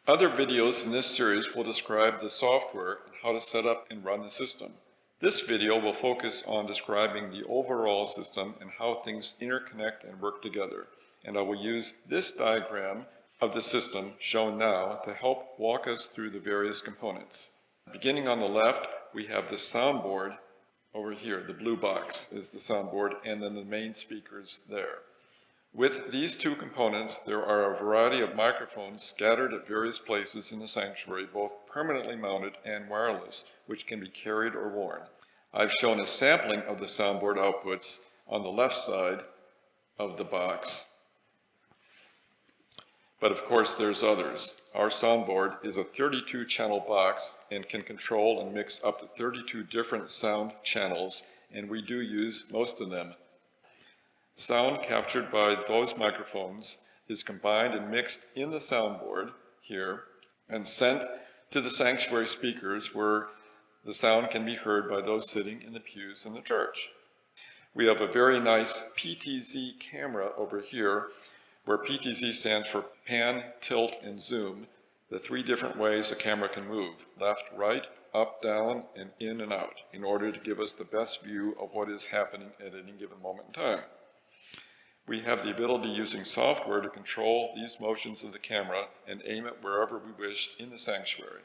Other videos in this series will describe the software and how to set up and run the system. This video will focus on describing the overall system and how things interconnect and work together. And I will use this diagram of the system shown now to help walk us through the various components. Beginning on the left, we have the soundboard over here. The blue box is the soundboard, and then the main speakers there. With these two components, there are a variety of microphones scattered at various places in the sanctuary, both permanently mounted and wireless, which can be carried or worn. I've shown a sampling of the soundboard outputs on the left side of the box. But of course, there's others. Our soundboard is a 32-channel box and can control and mix up to 32 different sound channels, and we do use most of them. Sound captured by those microphones is combined and mixed in the soundboard here and sent to the sanctuary speakers where the sound can be heard by those sitting in the pews in the church. We have a very nice PTZ camera over here, where PTZ stands for pan, tilt, and zoom, the three different ways a camera can move: left, right, up, down, and in and out, in order to give us the best view of what is happening at any given moment in time. We have the ability using software to control these motions of the camera and aim it wherever we wish in the sanctuary.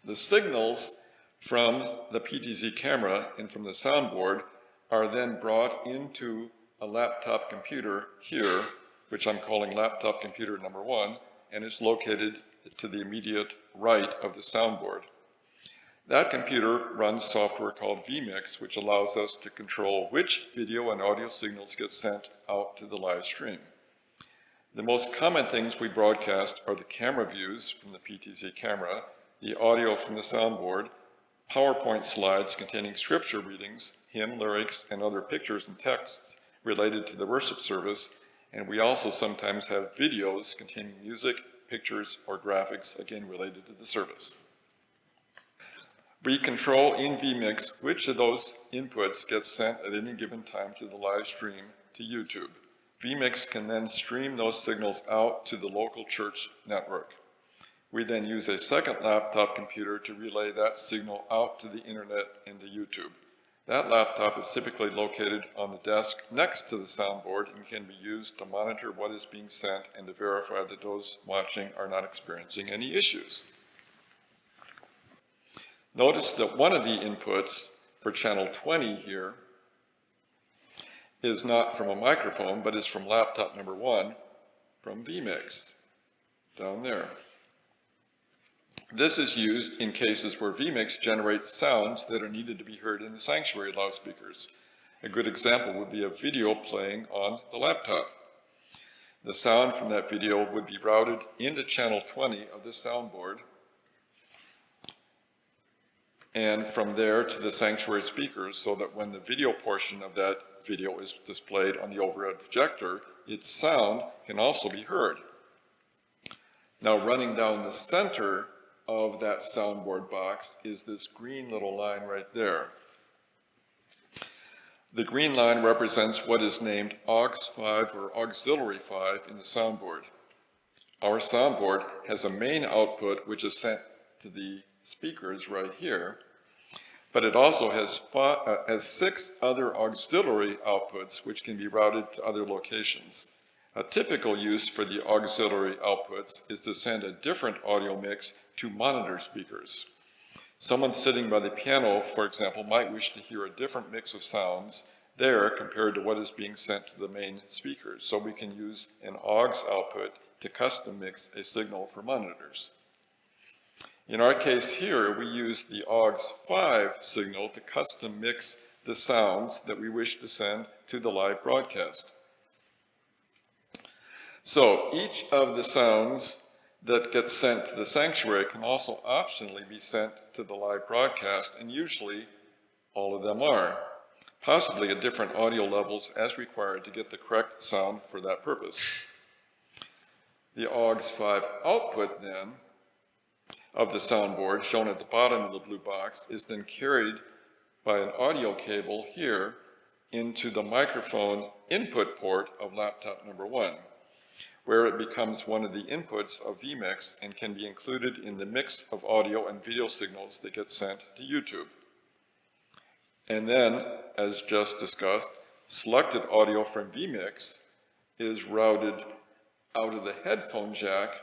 The signals from the PTZ camera and from the soundboard are then brought into a laptop computer here, which I'm calling laptop computer number 1, and is located to the immediate right of the soundboard. That computer runs software called vmix, which allows us to control which video and audio signals get sent out to the live stream. The most common things we broadcast are the camera views from the PTZ camera, the audio from the soundboard, PowerPoint slides containing scripture readings, hymn lyrics, and other pictures and texts related to the worship service, and we also sometimes have videos containing music, pictures, or graphics, again related to the service. We control in vmix which of those inputs gets sent at any given time to the live stream to YouTube. vmix can then stream those signals out to the local church network. We then use a second laptop computer to relay that signal out to the internet and to YouTube. That laptop is typically located on the desk next to the soundboard and can be used to monitor what is being sent and to verify that those watching are not experiencing any issues. Notice that one of the inputs for channel 20 here is not from a microphone, but is from laptop number 1 from vmix, down there. This is used in cases where vmix generates sounds that are needed to be heard in the sanctuary loudspeakers. A good example would be a video playing on the laptop. The sound from that video would be routed into channel 20 of the soundboard, and from there to the sanctuary speakers, so that when the video portion of that video is displayed on the overhead projector, its sound can also be heard. Now, running down the center of that soundboard box is this green little line right there. The green line represents what is named AUX5 or auxiliary 5 in the soundboard. Our soundboard has a main output which is sent to the speakers right here, but it also has 6 other auxiliary outputs which can be routed to other locations. A typical use for the auxiliary outputs is to send a different audio mix to monitor speakers. Someone sitting by the piano, for example, might wish to hear a different mix of sounds there compared to what is being sent to the main speakers. So we can use an aux output to custom mix a signal for monitors. In our case here, we use the AUX5 signal to custom mix the sounds that we wish to send to the live broadcast. So each of the sounds that gets sent to the sanctuary can also optionally be sent to the live broadcast, and usually all of them are, possibly at different audio levels as required to get the correct sound for that purpose. The AUX5 output then of the soundboard, shown at the bottom of the blue box, is then carried by an audio cable here into the microphone input port of laptop number 1. where it becomes one of the inputs of vmix and can be included in the mix of audio and video signals that get sent to YouTube. And then, as just discussed, selected audio from vmix is routed out of the headphone jack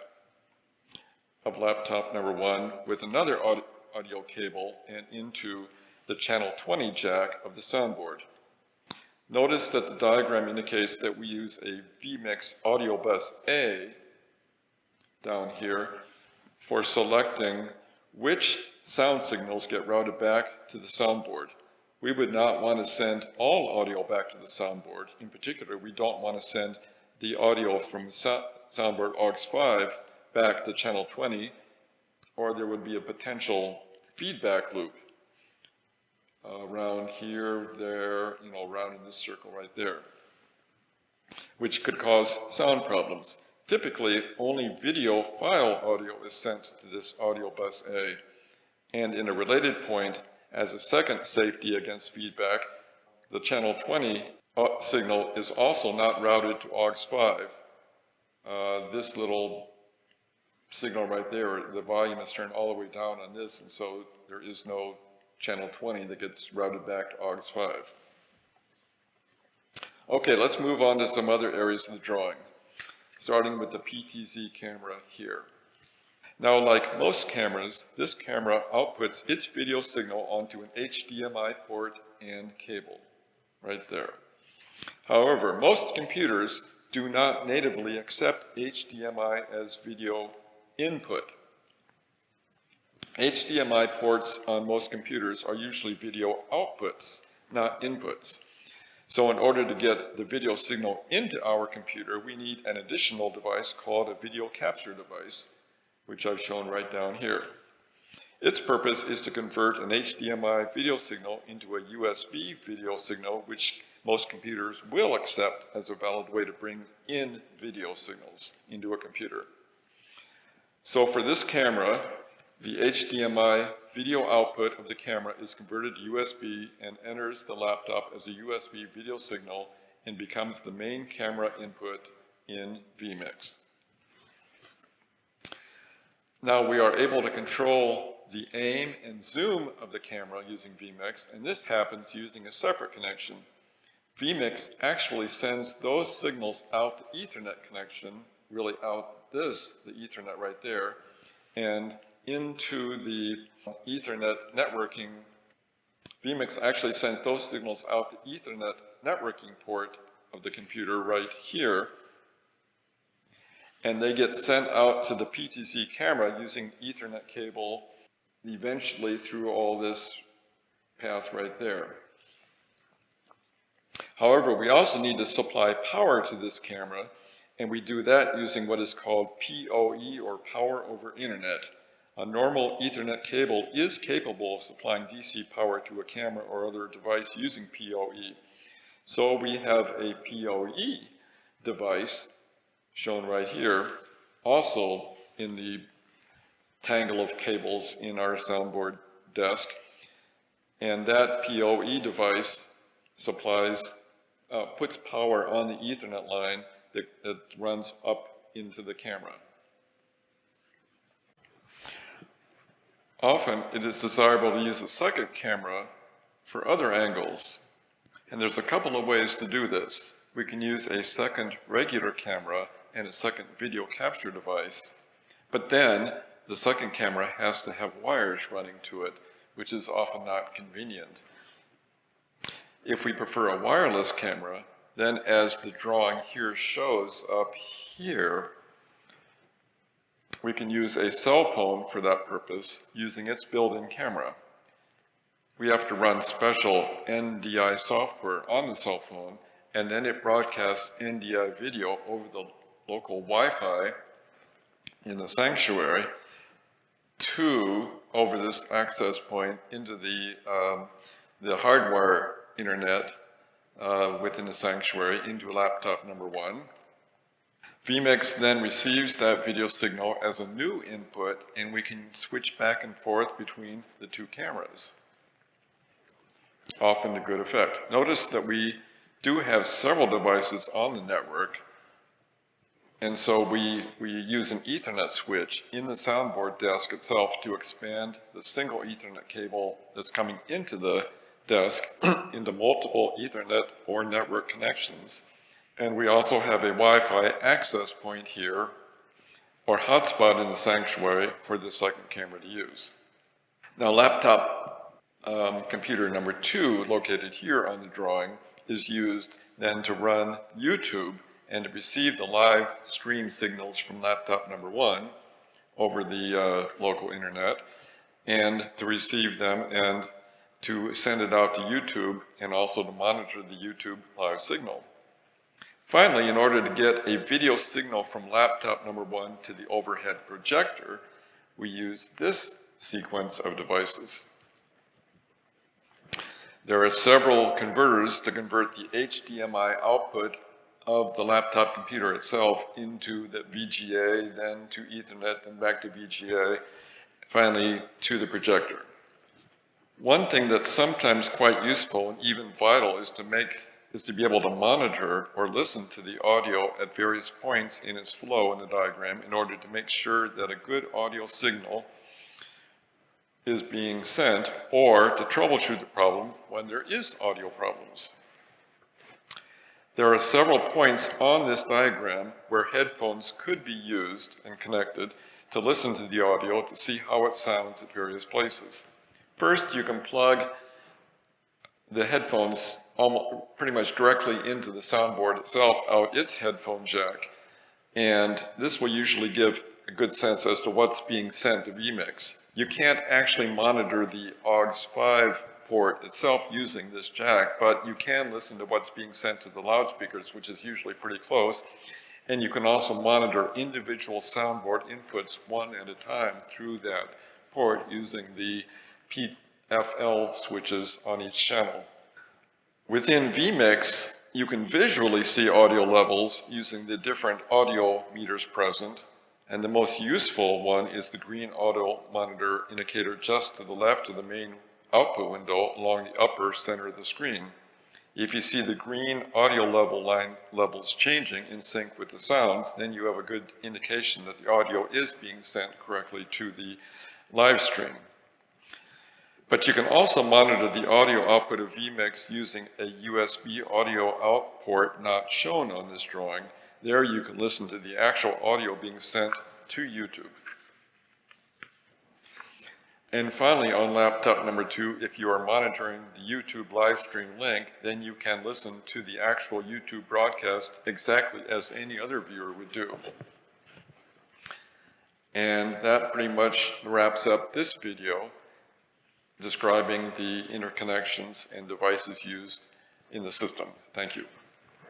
of laptop number 1 with another audio cable and into the channel 20 jack of the soundboard. Notice that the diagram indicates that we use a vmix audio bus A down here for selecting which sound signals get routed back to the soundboard. We would not want to send all audio back to the soundboard. In particular, we don't want to send the audio from soundboard aux5 back to channel 20, or there would be a potential feedback loop around here, there, around in this circle right there, which could cause sound problems. Typically, only video file audio is sent to this audio bus A. And in a related point, as a second safety against feedback, the channel 20 signal is also not routed to aux5. This little signal right there, the volume is turned all the way down on this, and so there is no channel 20 that gets routed back to aux5. Okay, let's move on to some other areas of the drawing, starting with the PTZ camera here. Now, like most cameras, this camera outputs its video signal onto an HDMI port and cable, right there. However, most computers do not natively accept HDMI as video input. HDMI ports on most computers are usually video outputs, not inputs. So in order to get the video signal into our computer, we need an additional device called a video capture device, which I've shown right down here. Its purpose is to convert an HDMI video signal into a USB video signal, which most computers will accept as a valid way to bring in video signals into a computer. So for this camera, the HDMI video output of the camera is converted to USB and enters the laptop as a USB video signal and becomes the main camera input in vmix. Now we are able to control the aim and zoom of the camera using vmix, and this happens using a separate connection. vmix actually sends those signals out the Ethernet connection, really out this, the Ethernet right there, and into the Ethernet networking. vmix actually sends those signals out the Ethernet networking port of the computer right here, and they get sent out to the PTZ camera using Ethernet cable, eventually through all this path right there. However, we also need to supply power to this camera, and we do that using what is called PoE, or Power over Internet. A normal Ethernet cable is capable of supplying DC power to a camera or other device using PoE. So we have a PoE device shown right here, also in the tangle of cables in our soundboard desk. And that PoE device supplies, puts power on the Ethernet line that runs up into the camera. Often it is desirable to use a second camera for other angles. And there's a couple of ways to do this. We can use a second regular camera and a second video capture device, but then the second camera has to have wires running to it, which is often not convenient. If we prefer a wireless camera, then as the drawing here shows up here, we can use a cell phone for that purpose using its built-in camera. We have to run special NDI software on the cell phone, and then it broadcasts NDI video over the local Wi-Fi in the sanctuary over this access point into the hardwire internet within the sanctuary into laptop number 1. vmix then receives that video signal as a new input, and we can switch back and forth between the two cameras, often to good effect. Notice that we do have several devices on the network, And so we use an Ethernet switch in the soundboard desk itself to expand the single Ethernet cable that's coming into the desk into multiple Ethernet or network connections. And we also have a Wi-Fi access point here, or hotspot in the sanctuary for the second camera to use. Now, laptop computer number 2, located here on the drawing, is used then to run YouTube and to receive the live stream signals from laptop number 1 over the local internet, and to receive them and to send it out to YouTube, and also to monitor the YouTube live signal. Finally, in order to get a video signal from laptop number 1 to the overhead projector, we use this sequence of devices. There are several converters to convert the HDMI output of the laptop computer itself into the VGA, then to Ethernet, then back to VGA, finally to the projector. One thing that's sometimes quite useful and even vital is to be able to monitor or listen to the audio at various points in its flow in the diagram in order to make sure that a good audio signal is being sent, or to troubleshoot the problem when there is audio problems. There are several points on this diagram where headphones could be used and connected to listen to the audio to see how it sounds at various places. First, you can plug the headphones pretty much directly into the soundboard itself out its headphone jack, and this will usually give a good sense as to what's being sent to vmix. You can't actually monitor the AUX 5 port itself using this jack, but you can listen to what's being sent to the loudspeakers, which is usually pretty close, and you can also monitor individual soundboard inputs one at a time through that port using the PFL switches on each channel. Within vmix, you can visually see audio levels using the different audio meters present, and the most useful one is the green audio monitor indicator just to the left of the main output window along the upper center of the screen. If you see the green audio line levels changing in sync with the sounds, then you have a good indication that the audio is being sent correctly to the live stream. But you can also monitor the audio output of vmix using a USB audio out port not shown on this drawing. There you can listen to the actual audio being sent to YouTube. And finally, on laptop number 2, if you are monitoring the YouTube live stream link, then you can listen to the actual YouTube broadcast exactly as any other viewer would do. And that pretty much wraps up this video describing the interconnections and devices used in the system. Thank you.